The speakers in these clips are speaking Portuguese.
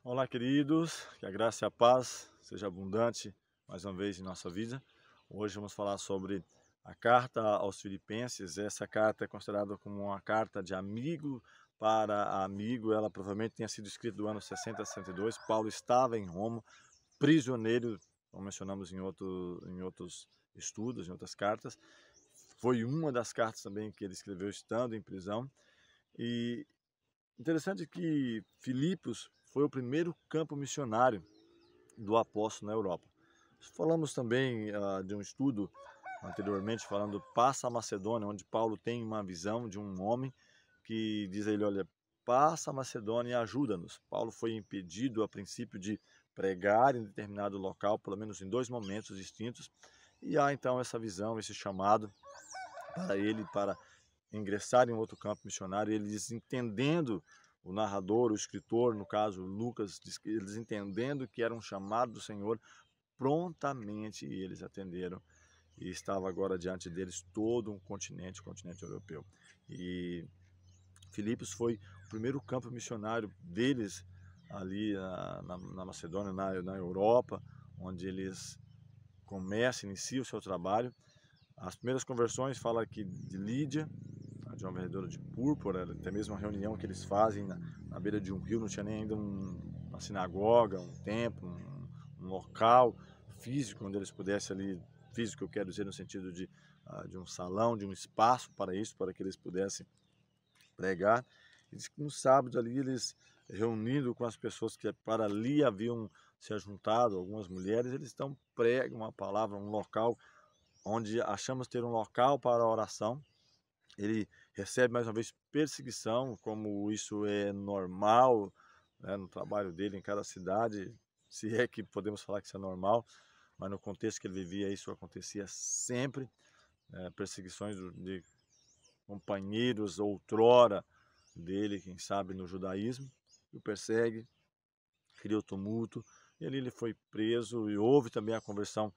Olá, queridos, que a graça e a paz seja abundante mais uma vez em nossa vida. Hoje vamos falar sobre a carta aos Filipenses. Essa carta é considerada como uma carta de amigo para amigo. Ela provavelmente tenha sido escrita do ano 60 a 62. Paulo estava em Roma, prisioneiro, como mencionamos em outros estudos, em outras cartas. Foi uma das cartas também que ele escreveu estando em prisão. E interessante que Filipos foi o primeiro campo missionário do apóstolo na Europa. Falamos também de um estudo anteriormente falando passa a Macedônia, onde Paulo tem uma visão de um homem que diz a ele, olha, passa a Macedônia e ajuda-nos. Paulo foi impedido a princípio de pregar em determinado local, pelo menos em dois momentos distintos, e há então essa visão, esse chamado para ele, para ingressar em outro campo missionário, eles entendendo, o narrador, o escritor, no caso Lucas, eles entendendo que era um chamado do Senhor, prontamente eles atenderam e estava agora diante deles todo um continente, o continente europeu. E Filipos foi o primeiro campo missionário deles ali na Macedônia, na Europa, onde eles começam, iniciam o seu trabalho. As primeiras conversões fala aqui de Lídia, de uma vendedora de púrpura, até mesmo uma reunião que eles fazem na beira de um rio, não tinha nem ainda uma sinagoga, um templo, um local físico onde eles pudessem ali, físico eu quero dizer no sentido de um salão, de um espaço para isso, para que eles pudessem pregar. E diz que no sábado ali eles reunindo com as pessoas que para ali haviam se ajuntado, algumas mulheres, eles então pregam uma palavra, um local onde achamos ter um local para a oração. Ele recebe mais uma vez perseguição, como isso é normal, né, no trabalho dele em cada cidade, se é que podemos falar que isso é normal, mas no contexto que ele vivia isso acontecia sempre, perseguições de companheiros outrora dele, quem sabe no judaísmo, o persegue, cria o tumulto, e ali ele foi preso e houve também a conversão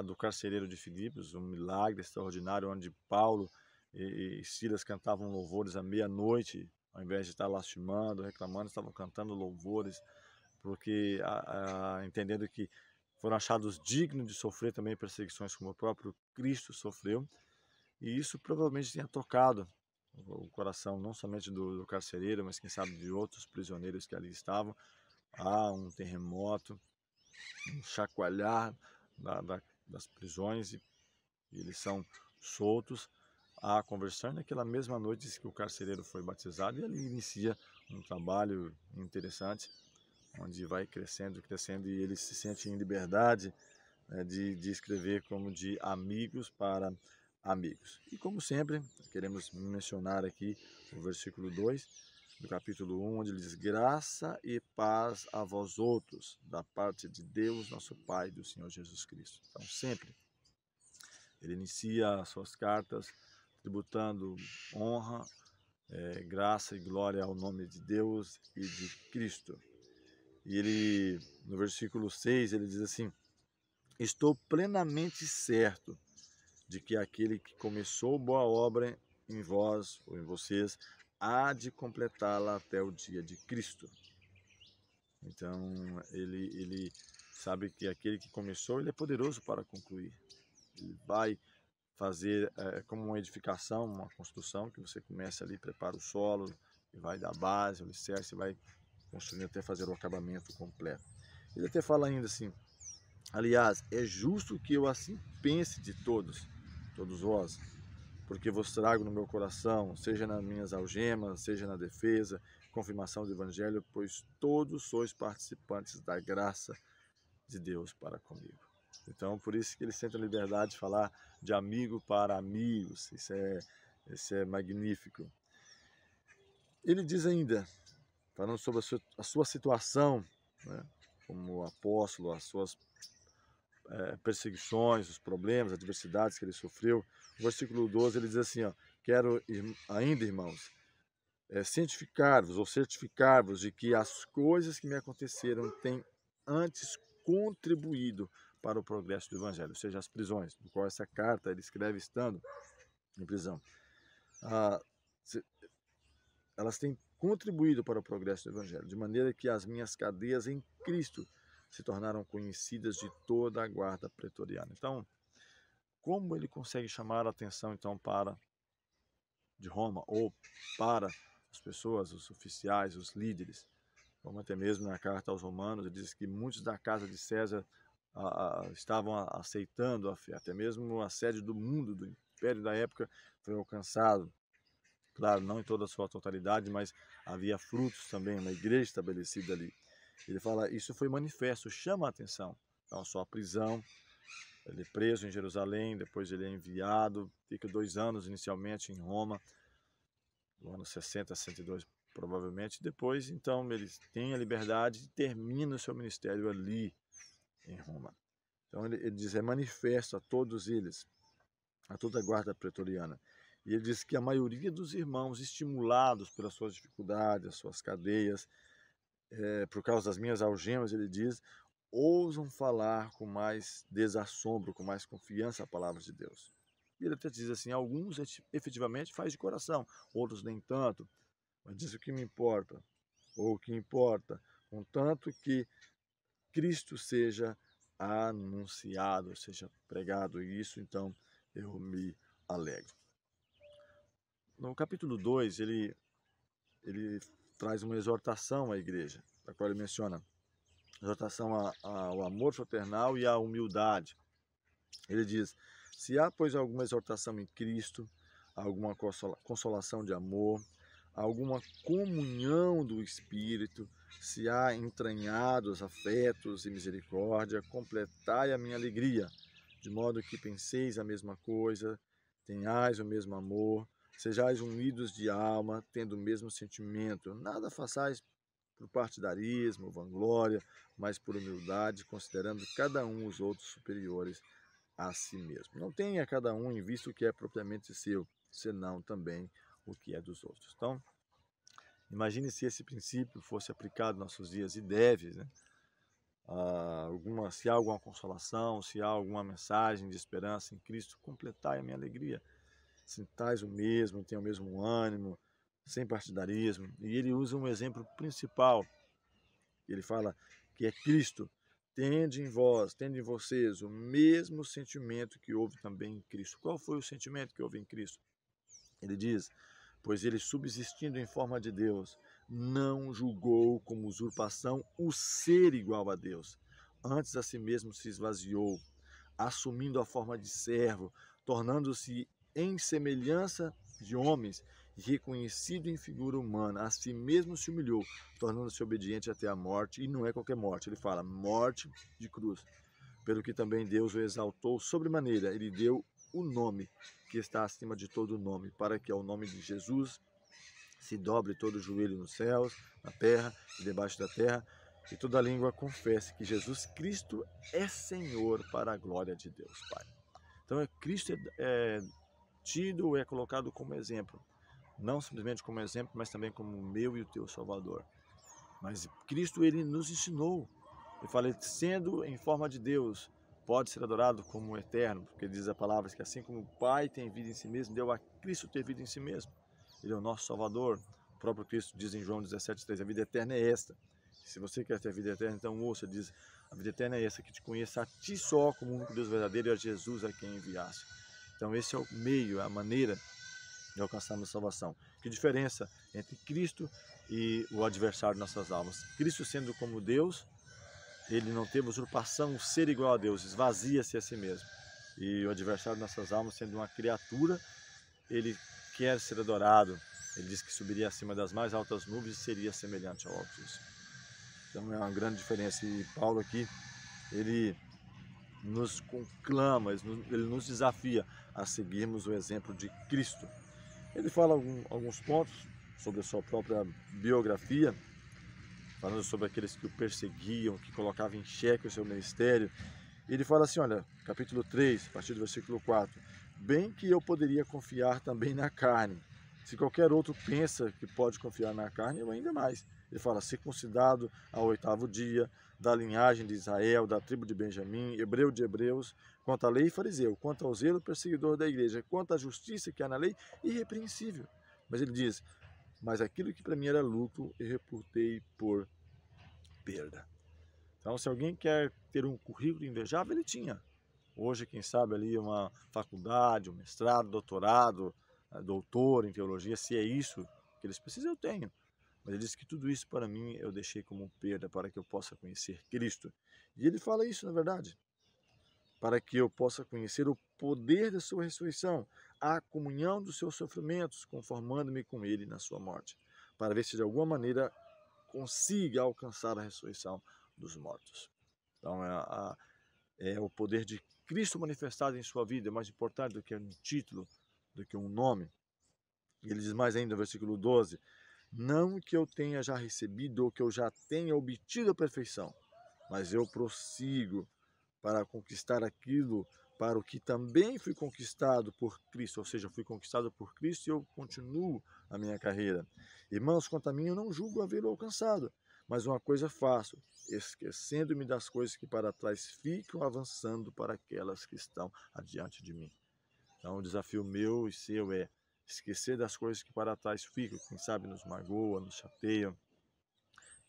do carcereiro de Filipos, um milagre extraordinário onde Paulo e Silas cantavam louvores à meia-noite, ao invés de estar lastimando, reclamando, estavam cantando louvores, porque entendendo que foram achados dignos de sofrer também perseguições como o próprio Cristo sofreu, e isso provavelmente tenha tocado o coração não somente do carcereiro, mas quem sabe de outros prisioneiros que ali estavam. Há um terremoto, um chacoalhar das prisões e eles são soltos. A conversão naquela mesma noite diz que o carcereiro foi batizado e ali inicia um trabalho interessante, onde vai crescendo, crescendo e ele se sente em liberdade, né, de escrever como de amigos para amigos. E como sempre, queremos mencionar aqui o versículo 2 do capítulo 1, onde ele diz: graça e paz a vós outros, da parte de Deus, nosso Pai, e do Senhor Jesus Cristo. Então, sempre ele inicia as suas cartas tributando honra, graça e glória ao nome de Deus e de Cristo. E ele, no versículo 6, ele diz assim: estou plenamente certo de que aquele que começou boa obra em vós ou em vocês há de completá-la até o dia de Cristo. Então ele sabe que aquele que começou, ele é poderoso para concluir. Ele vai fazer como uma edificação, uma construção, que você começa ali, prepara o solo, e vai dar base, o alicerce, vai construindo até fazer o acabamento completo. Ele até fala ainda assim: aliás, é justo que eu assim pense de todos vós, porque vos trago no meu coração, seja nas minhas algemas, seja na defesa, confirmação do Evangelho, pois todos sois participantes da graça de Deus para comigo. Então, por isso que ele sente a liberdade de falar de amigo para amigos, isso é magnífico. Ele diz ainda, falando sobre a sua situação, né, como apóstolo, as suas perseguições, os problemas, as adversidades que ele sofreu. No versículo 12 ele diz assim, ó, quero ainda, irmãos, cientificar-vos ou certificar-vos de que as coisas que me aconteceram têm antes contribuído para o progresso do Evangelho, ou seja, as prisões, do qual essa carta ele escreve estando em prisão. Ah, elas têm contribuído para o progresso do Evangelho, de maneira que as minhas cadeias em Cristo se tornaram conhecidas de toda a guarda pretoriana. Então, como ele consegue chamar a atenção então de Roma ou para as pessoas, os oficiais, os líderes? Como até mesmo na carta aos Romanos, ele diz que muitos da casa de César estavam aceitando a fé, até mesmo a sede do mundo, do império da época, foi alcançado. Claro, não em toda a sua totalidade, mas havia frutos também, uma igreja estabelecida ali. Ele fala, isso foi manifesto, chama a atenção. Então, a sua prisão, ele é preso em Jerusalém, depois ele é enviado, fica 2 anos inicialmente em Roma, no ano 60, 62 provavelmente. Depois, então, ele tem a liberdade e termina o seu ministério ali em Roma. Então, ele diz, é manifesto a todos eles, a toda a guarda pretoriana. E ele diz que a maioria dos irmãos, estimulados pelas suas dificuldades, as suas cadeias, por causa das minhas algemas, ele diz, ousam falar com mais desassombro, com mais confiança a palavra de Deus. E ele até diz assim, alguns efetivamente faz de coração, outros nem tanto, mas diz o que me importa, ou o que importa, contanto que Cristo seja anunciado, seja pregado, e isso então eu me alegro. No capítulo 2, ele traz uma exortação à igreja, da qual ele menciona exortação ao amor fraternal e à humildade. Ele diz, se há, pois, alguma exortação em Cristo, alguma consolação de amor, alguma comunhão do Espírito, se há entranhados afetos e misericórdia, completai a minha alegria, de modo que penseis a mesma coisa, tenhais o mesmo amor, sejais unidos de alma, tendo o mesmo sentimento. Nada façais por partidarismo, vanglória, mas por humildade, considerando cada um os outros superiores a si mesmo. Não tenha cada um em vista o que é propriamente seu, senão também o que é dos outros. Então, imagine se esse princípio fosse aplicado nos nossos dias, e deve, né? Se há alguma consolação, se há alguma mensagem de esperança em Cristo, completai a minha alegria. Sintais o mesmo, tenham o mesmo ânimo, sem partidarismo. E ele usa um exemplo principal. Ele fala que é Cristo. Tende em vós, tende em vocês o mesmo sentimento que houve também em Cristo. Qual foi o sentimento que houve em Cristo? Ele diz, pois ele, subsistindo em forma de Deus, não julgou como usurpação o ser igual a Deus. Antes a si mesmo se esvaziou, assumindo a forma de servo, tornando-se em semelhança de homens, e reconhecido em figura humana, a si mesmo se humilhou, tornando-se obediente até a morte, e não é qualquer morte, ele fala, morte de cruz. Pelo que também Deus o exaltou sobremaneira, ele deu o nome que está acima de todo nome, para que ao nome de Jesus se dobre todo o joelho nos céus, na terra e debaixo da terra, e toda língua confesse que Jesus Cristo é Senhor, para a glória de Deus Pai. Então, Cristo é tido, é colocado como exemplo, não simplesmente como exemplo, mas também como o meu e o teu Salvador. Mas Cristo, ele nos ensinou, ele fala, sendo em forma de Deus, pode ser adorado como o eterno, porque diz a palavra que assim como o Pai tem vida em si mesmo, deu a Cristo ter vida em si mesmo. Ele é o nosso Salvador. O próprio Cristo diz em João 17,3, a vida eterna é esta. Se você quer ter vida eterna, então ouça, diz, a vida eterna é essa, que te conheça a ti só como o único Deus verdadeiro e a Jesus a quem enviaste. Então esse é o meio, a maneira de alcançarmos a salvação. Que diferença entre Cristo e o adversário de nossas almas? Cristo, sendo como Deus, ele não teve usurpação, o ser igual a Deus, esvazia-se a si mesmo. E o adversário de nossas almas, sendo uma criatura, ele quer ser adorado. Ele diz que subiria acima das mais altas nuvens e seria semelhante ao Altíssimo. Então é uma grande diferença. E Paulo aqui, ele nos conclama, ele nos desafia a seguirmos o exemplo de Cristo. Ele fala alguns pontos sobre a sua própria biografia, falando sobre aqueles que o perseguiam, que colocavam em xeque o seu ministério. Ele fala assim, olha, capítulo 3, a partir do versículo 4, bem que eu poderia confiar também na carne. Se qualquer outro pensa que pode confiar na carne, eu ainda mais. Ele fala, circuncidado ao 8º dia, da linhagem de Israel, da tribo de Benjamim, hebreu de hebreus, quanto à lei, fariseu, quanto ao zelo, perseguidor da igreja, quanto à justiça que há na lei, irrepreensível. Mas ele diz, mas aquilo que para mim era lucro, eu reputei por perda. Então, se alguém quer ter um currículo invejável, ele tinha. Hoje, quem sabe ali uma faculdade, um mestrado, doutorado, doutor em teologia, se é isso que eles precisam, eu tenho. Mas ele disse que tudo isso para mim eu deixei como perda para que eu possa conhecer Cristo. E ele fala isso, na verdade, para que eu possa conhecer o poder da sua ressurreição, a comunhão dos seus sofrimentos, conformando-me com ele na sua morte, para ver se de alguma maneira consiga alcançar a ressurreição dos mortos. Então, é o poder de Cristo manifestado em sua vida, é mais importante do que um título, do que um nome. E ele diz mais ainda no versículo 12, não que eu tenha já recebido ou que eu já tenha obtido a perfeição, mas eu prossigo para conquistar aquilo para o que também fui conquistado por Cristo, ou seja, fui conquistado por Cristo e eu continuo a minha carreira. Irmãos, quanto a mim, eu não julgo havê-lo alcançado, mas uma coisa faço, esquecendo-me das coisas que para trás ficam, avançando para aquelas que estão adiante de mim. Então, o desafio meu e seu é esquecer das coisas que para trás ficam, quem sabe nos magoam, nos chateiam,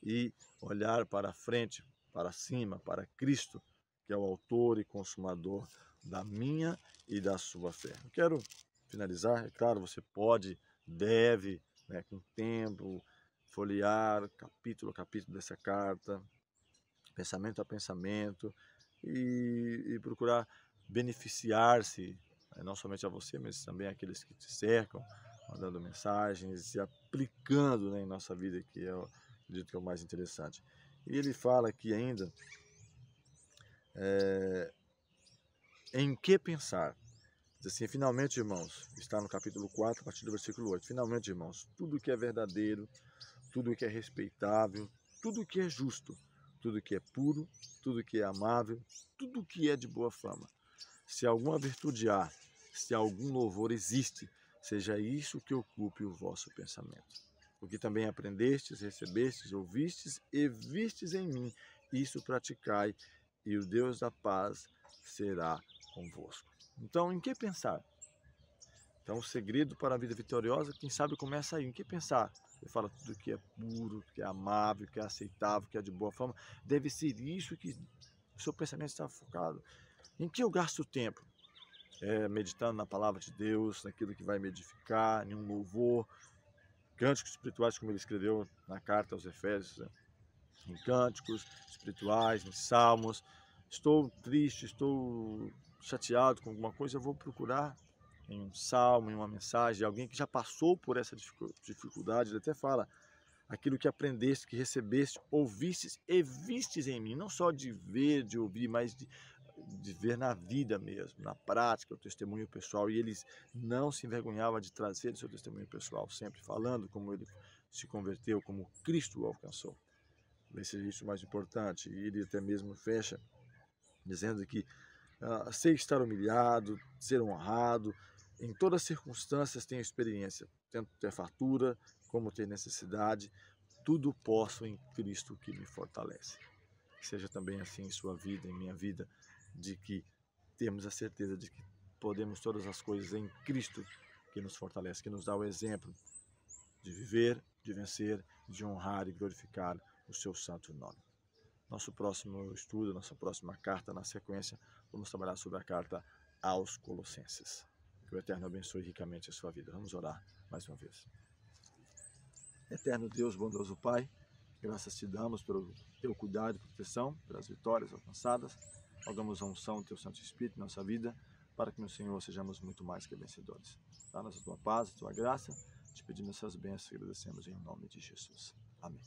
e olhar para frente, para cima, para Cristo, que é o autor e consumador da minha e da sua fé. Eu quero finalizar, é claro, você pode, deve, com tempo, folhear capítulo a capítulo dessa carta, pensamento a pensamento, e procurar beneficiar-se, não somente a você, mas também aqueles que te cercam, mandando mensagens e aplicando em nossa vida, que eu acredito que é o mais interessante. E ele fala aqui ainda, em que pensar. Diz assim, finalmente, irmãos, está no capítulo 4, a partir do versículo 8. Finalmente, irmãos, tudo que é verdadeiro, tudo que é respeitável, tudo que é justo, tudo que é puro, tudo que é amável, tudo que é de boa fama. Se alguma virtude há, se algum louvor existe, seja isso que ocupe o vosso pensamento. O que também aprendestes, recebestes, ouvistes e vistes em mim, isso praticai, e o Deus da paz será convosco. Então, em que pensar? Então, o segredo para a vida vitoriosa, quem sabe, começa aí. Em que pensar? Ele fala tudo que é puro, que é amável, que é aceitável, que é de boa fama. Deve ser isso que o seu pensamento está focado. Em que eu gasto tempo? Meditando na palavra de Deus, naquilo que vai me edificar, em um louvor, cânticos espirituais, como ele escreveu na carta aos Efésios, em cânticos espirituais, em salmos. Estou triste, estou chateado com alguma coisa, eu vou procurar em um salmo, em uma mensagem, de alguém que já passou por essa dificuldade. Ele até fala, aquilo que aprendeste, que recebeste, ouvistes e vistes em mim, não só de ver, de ouvir, mas de ver na vida mesmo, na prática, o testemunho pessoal. E eles não se envergonhavam de trazer o seu testemunho pessoal, sempre falando como ele se converteu, como Cristo o alcançou. Esse é isso mais importante. E ele até mesmo fecha dizendo que sei estar humilhado, ser honrado, em todas as circunstâncias tenho experiência, tanto ter fartura como ter necessidade, tudo posso em Cristo que me fortalece. Que seja também assim em sua vida, em minha vida, de que temos a certeza de que podemos todas as coisas em Cristo que nos fortalece, que nos dá o exemplo de viver, de vencer, de honrar e glorificar o seu santo nome. Nosso próximo estudo, nossa próxima carta, na sequência, vamos trabalhar sobre a carta aos Colossenses. Que o Eterno abençoe ricamente a sua vida. Vamos orar mais uma vez. Eterno Deus, bondoso Pai, graças te damos pelo teu cuidado e proteção, pelas vitórias alcançadas. Rogamos a unção do teu Santo Espírito em nossa vida, para que no Senhor sejamos muito mais que vencedores. Dá-nos a tua paz, a tua graça, te pedimos essas bênçãos e agradecemos em nome de Jesus. Amém.